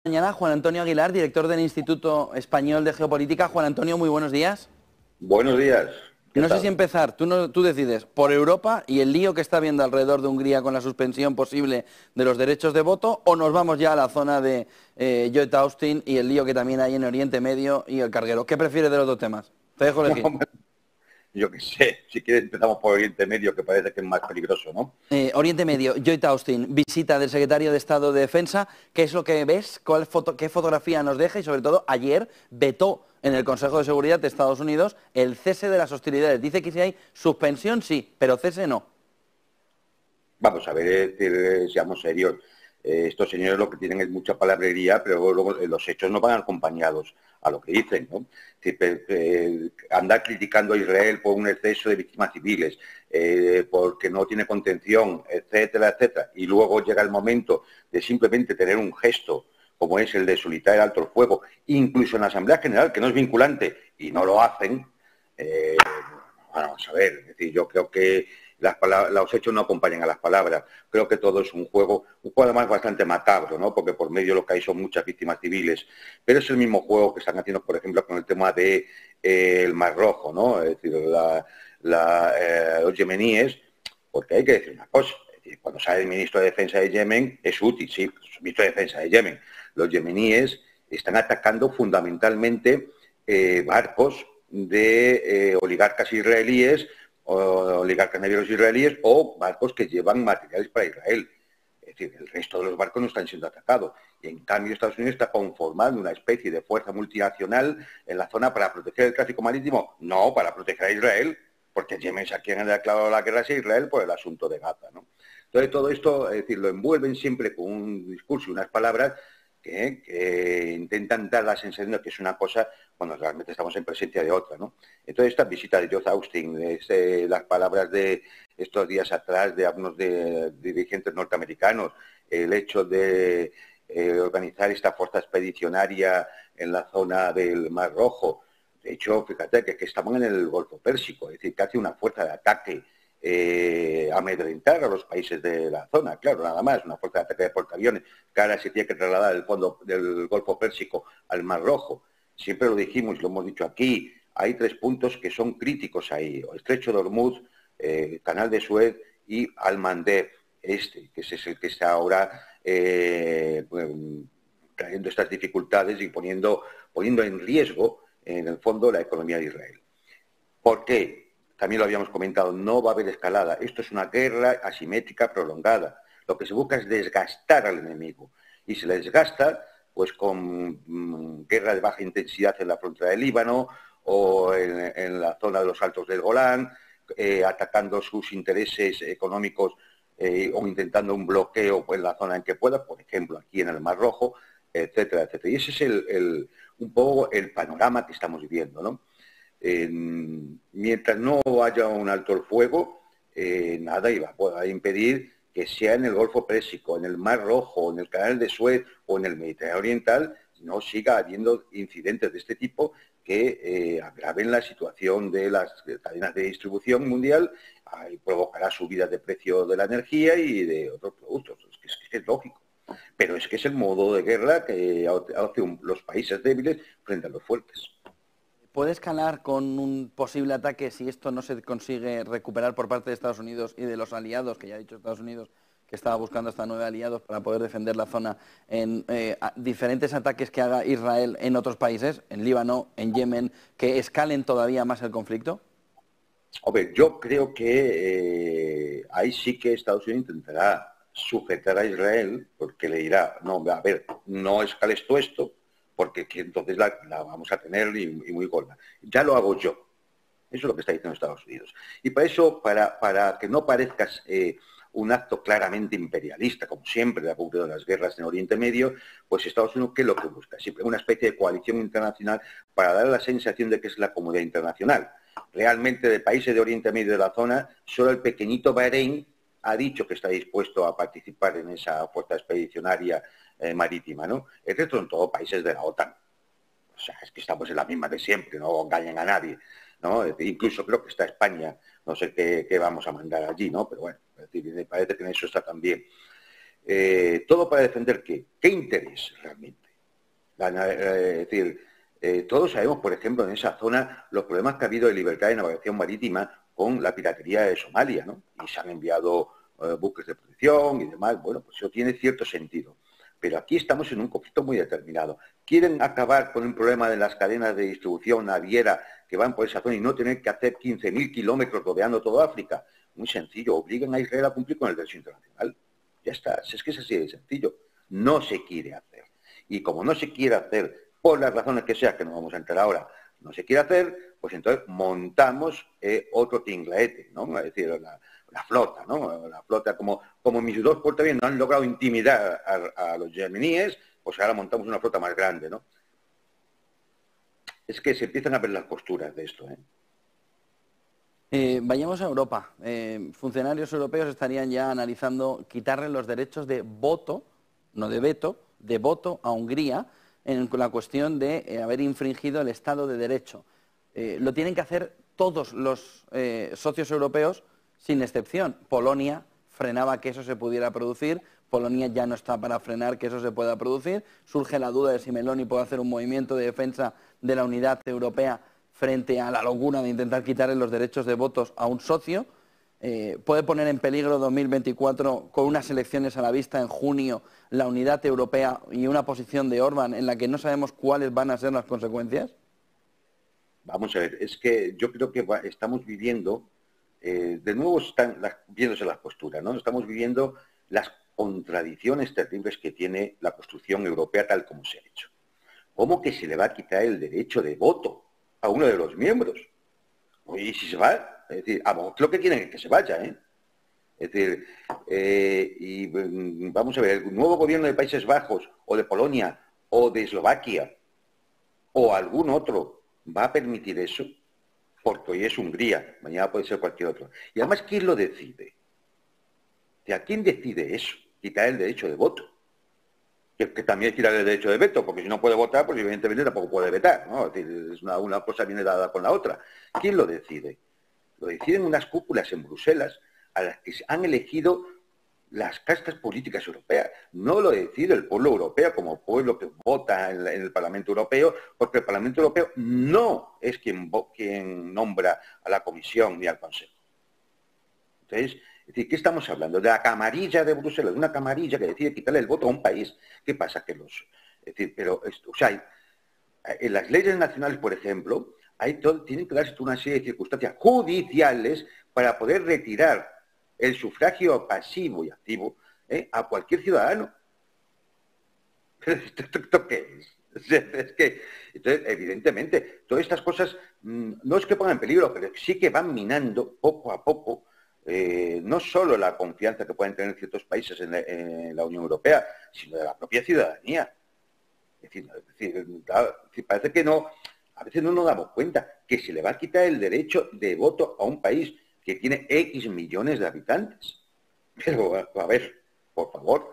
Mañana Juan Antonio Aguilar, director del Instituto Español de Geopolítica. Juan Antonio, muy buenos días. Buenos días. No sé si empezar, tú decides, por Europa y el lío que está habiendo alrededor de Hungría con la suspensión posible de los derechos de voto, o nos vamos ya a la zona de Lloyd Austin y el lío que también hay en Oriente Medio y el carguero. ¿Qué prefieres de los dos temas? Te dejo elegir. No, yo qué sé, si quieres empezamos por Oriente Medio, que parece que es más peligroso, ¿no? Oriente Medio, Lloyd Austin, visita del secretario de Estado de Defensa. ¿Qué es lo que ves? ¿Qué fotografía nos deja? Y sobre todo, ayer vetó en el Consejo de Seguridad de Estados Unidos el cese de las hostilidades. Dice que si hay suspensión, sí, pero cese no. Vamos a ver, seamos serios. Estos señores lo que tienen es mucha palabrería, pero luego los hechos no van acompañados a lo que dicen, ¿no? Andar criticando a Israel por un exceso de víctimas civiles, porque no tiene contención, etcétera, etcétera, y luego llega el momento de simplemente tener un gesto como es el de solicitar el alto el fuego, incluso en la Asamblea General, que no es vinculante, y no lo hacen. Vamos a ver, es decir, yo creo que los hechos no acompañan a las palabras. Creo que todo es un juego además bastante macabro, ¿no? Porque por medio lo que hay son muchas víctimas civiles. Pero es el mismo juego que están haciendo, por ejemplo, con el tema de el Mar Rojo, ¿no? Es decir, los yemeníes, porque hay que decir una cosa. Es decir, cuando sale el ministro de Defensa de Yemen, es útil, sí, es el ministro de Defensa de Yemen. Los yemeníes están atacando fundamentalmente barcos de oligarcas israelíes, oligarcas negros israelíes o barcos que llevan materiales para Israel. Es decir, el resto de los barcos no están siendo atacados. Y en cambio Estados Unidos está conformando una especie de fuerza multinacional en la zona para proteger el tráfico marítimo. No, para proteger a Israel, porque Yemen es a quien ha declarado la guerra a Israel por el asunto de Gaza, ¿no? Entonces todo esto, es decir, lo envuelven siempre con un discurso y unas palabras que intentan dar la sensación de que es una cosa cuando realmente estamos en presencia de otra, ¿no? Entonces esta visita de Lloyd Austin, las palabras de estos días atrás de algunos dirigentes norteamericanos, el hecho de organizar esta fuerza expedicionaria en la zona del Mar Rojo. De hecho, fíjate que estaban en el Golfo Pérsico, es decir, que hace una fuerza de ataque amedrentar a los países de la zona, claro, nada más, una fuerza de ataque de portaaviones, que ahora se tiene que trasladar del fondo del Golfo Pérsico al Mar Rojo. Siempre lo dijimos y lo hemos dicho aquí, hay 3 puntos que son críticos ahí, el Estrecho de Hormuz, Canal de Suez y Al-Mandeb, que es el que está ahora trayendo estas dificultades y poniendo en riesgo, en el fondo, la economía de Israel. ¿Por qué? También lo habíamos comentado, no va a haber escalada. Esto es una guerra asimétrica prolongada. Lo que se busca es desgastar al enemigo. Y se le desgasta pues con guerra de baja intensidad en la frontera del Líbano o en la zona de los Altos del Golán, atacando sus intereses económicos o intentando un bloqueo en la zona en que pueda, por ejemplo, aquí en el Mar Rojo, etcétera, etcétera. Y ese es un poco el panorama que estamos viviendo, ¿no? Mientras no haya un alto el fuego, nada iba a impedir que sea en el Golfo Pérsico, en el Mar Rojo, en el Canal de Suez o en el Mediterráneo Oriental, no siga habiendo incidentes de este tipo que agraven la situación de las cadenas de distribución mundial y provocará subidas de precio de la energía y de otros productos. Es que es lógico. Pero es que es el modo de guerra que hacen los países débiles frente a los fuertes. ¿Puede escalar con un posible ataque si esto no se consigue recuperar por parte de Estados Unidos y de los aliados, que ya ha dicho Estados Unidos que estaba buscando hasta 9 aliados para poder defender la zona, en diferentes ataques que haga Israel en otros países, en Líbano, en Yemen, que escalen todavía más el conflicto? Hombre, yo creo que ahí sí que Estados Unidos intentará sujetar a Israel, porque le dirá, no, a ver, no escales tú esto, porque entonces la vamos a tener y muy gorda. Ya lo hago yo. Eso es lo que está diciendo Estados Unidos. Y para eso, para que no parezcas un acto claramente imperialista, como siempre ha ocurrido en las guerras en Oriente Medio, pues Estados Unidos, ¿qué es lo que busca? Siempre una especie de coalición internacional para dar la sensación de que es la comunidad internacional. Realmente, de países de Oriente Medio de la zona, solo el pequeñito Bahrein ha dicho que está dispuesto a participar en esa fuerza expedicionaria marítima, ¿no? El resto son todos países de la OTAN. O sea, es que estamos en la misma de siempre, no engañen a nadie, ¿no? Incluso creo que está España, no sé qué vamos a mandar allí, ¿no? Pero bueno, me parece que en eso está también. Todo para defender ¿qué interés realmente? Es decir, todos sabemos, por ejemplo, en esa zona los problemas que ha habido de libertad de navegación marítima con la piratería de Somalia, ¿no? Y se han enviado buques de protección y demás. Bueno, pues eso tiene cierto sentido. Pero aquí estamos en un conflicto muy determinado. ¿Quieren acabar con un problema de las cadenas de distribución naviera que van por esa zona y no tener que hacer 15.000 kilómetros rodeando toda África? Muy sencillo, obliguen a Israel a cumplir con el derecho internacional. Ya está, es que es así de sencillo. No se quiere hacer. Y como no se quiere hacer, por las razones que sea, que no vamos a entrar ahora, no se quiere hacer, pues entonces montamos otro tinglaete, ¿no? Es decir, la flota, ¿no? La flota, como mis dos portaaviones no han logrado intimidar a los yemeníes, pues ahora montamos una flota más grande, ¿no? Es que se empiezan a ver las costuras de esto, ¿eh? Vayamos a Europa. Funcionarios europeos estarían ya analizando quitarle los derechos de voto, no de veto, de voto a Hungría en la cuestión de haber infringido el Estado de Derecho. Lo tienen que hacer todos los socios europeos sin excepción. Polonia frenaba que eso se pudiera producir. Polonia ya no está para frenar que eso se pueda producir. Surge la duda de si Meloni puede hacer un movimiento de defensa de la unidad europea frente a la locura de intentar quitarle los derechos de votos a un socio. Puede poner en peligro 2024 con unas elecciones a la vista en junio la unidad europea y una posición de Orbán en la que no sabemos cuáles van a ser las consecuencias. Vamos a ver, es que yo creo que estamos viviendo, de nuevo están viéndose las posturas, ¿no? Estamos viviendo las contradicciones terribles que tiene la construcción europea tal como se ha hecho. ¿Cómo que se le va a quitar el derecho de voto a uno de los miembros? Y si se va, es decir, a vos lo que quieren es que se vaya, ¿eh? Es decir, vamos a ver, el nuevo gobierno de Países Bajos, o de Polonia, o de Eslovaquia, o algún otro, ¿va a permitir eso? Porque hoy es Hungría, mañana puede ser cualquier otro. Y además, ¿quién lo decide? ¿A quién decide eso? Quitar el derecho de voto. Que también es quitar el derecho de veto, porque si no puede votar, pues evidentemente tampoco puede vetar, ¿no? Es decir, una cosa viene dada con la otra. ¿Quién lo decide? Lo deciden unas cúpulas en Bruselas a las que se han elegido las castas políticas europeas. No lo decide el pueblo europeo como pueblo que vota en el Parlamento Europeo, porque el Parlamento Europeo no es quien nombra a la Comisión ni al Consejo. Entonces, es decir, ¿qué estamos hablando? De la camarilla de Bruselas, de una camarilla que decide quitarle el voto a un país. ¿Qué pasa? Es decir, pero esto, o sea, en las leyes nacionales, por ejemplo, tienen que darse una serie de circunstancias judiciales para poder retirar el sufragio pasivo y activo a cualquier ciudadano. ¿Esto qué es? Es que, entonces, evidentemente, todas estas cosas no es que pongan en peligro, pero sí que van minando poco a poco no solo la confianza que pueden tener ciertos países en la Unión Europea, sino de la propia ciudadanía. Es decir, parece que no, a veces no nos damos cuenta que se le va a quitar el derecho de voto a un país que tiene X millones de habitantes. Pero, a ver, por favor,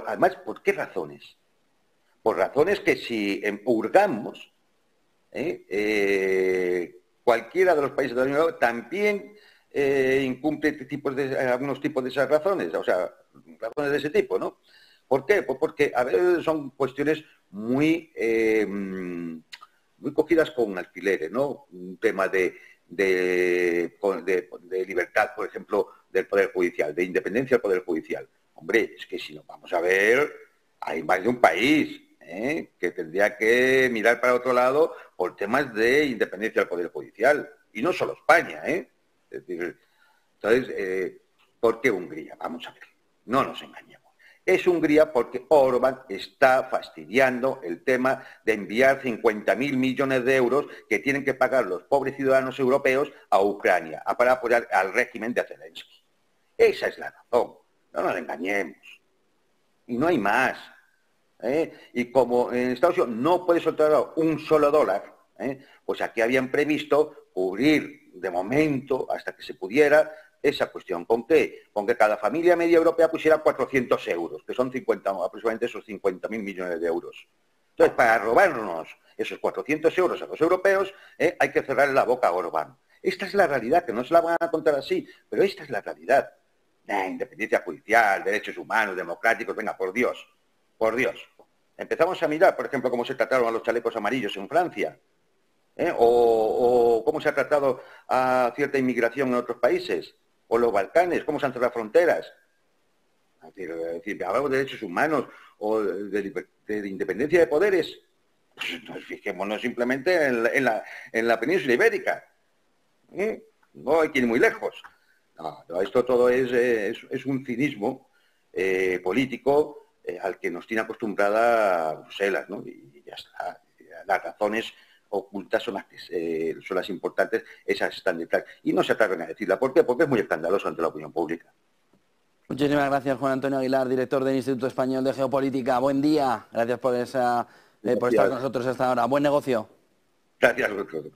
además, ¿por qué razones? Por razones que si hurgamos, cualquiera de los países de la Unión Europea también incumple algunos tipos de esas razones, o sea, razones de ese tipo, ¿no? ¿Por qué? Pues porque a veces son cuestiones muy cogidas con alfileres, ¿no? Un tema de libertad, por ejemplo, del Poder Judicial, de independencia del Poder Judicial. Hombre, es que si nos vamos a ver, hay más de un país que tendría que mirar para otro lado por temas de independencia del Poder Judicial. Y no solo España, ¿eh? Es decir, entonces, ¿por qué Hungría? Vamos a ver, no nos engañemos. Es Hungría porque Orbán está fastidiando el tema de enviar 50.000 millones de euros que tienen que pagar los pobres ciudadanos europeos a Ucrania para apoyar al régimen de Zelensky. Esa es la razón, no nos engañemos. Y no hay más. Y como en Estados Unidos no puede soltar un solo dólar, pues aquí habían previsto cubrir de momento, hasta que se pudiera, esa cuestión. ¿Con qué? Con que cada familia media europea pusiera 400 euros, que son aproximadamente esos 50.000 millones de euros. Entonces, para robarnos esos 400 euros a los europeos, hay que cerrar la boca a Orbán. Esta es la realidad, que no se la van a contar así, pero esta es la realidad. Independencia judicial, derechos humanos, democráticos, venga, por Dios, por Dios. Empezamos a mirar, por ejemplo, cómo se trataron a los chalecos amarillos en Francia, o cómo se ha tratado a cierta inmigración en otros países, o los Balcanes, cómo se han cerrado fronteras. Es decir, hablamos de derechos humanos o de independencia de poderes. Pues nos fijémonos simplemente en la península ibérica. No hay que ir muy lejos. No, esto todo es un cinismo político al que nos tiene acostumbrada Bruselas, ¿no? Y ya está. Las razones ocultas son las importantes, esas están detrás. Y no se atreven a decirla. ¿Por qué? Porque es muy escandaloso ante la opinión pública. Muchísimas gracias, Juan Antonio Aguilar, director del Instituto Español de Geopolítica. Buen día. Gracias por estar con nosotros hasta ahora. Buen negocio. Gracias a vosotros.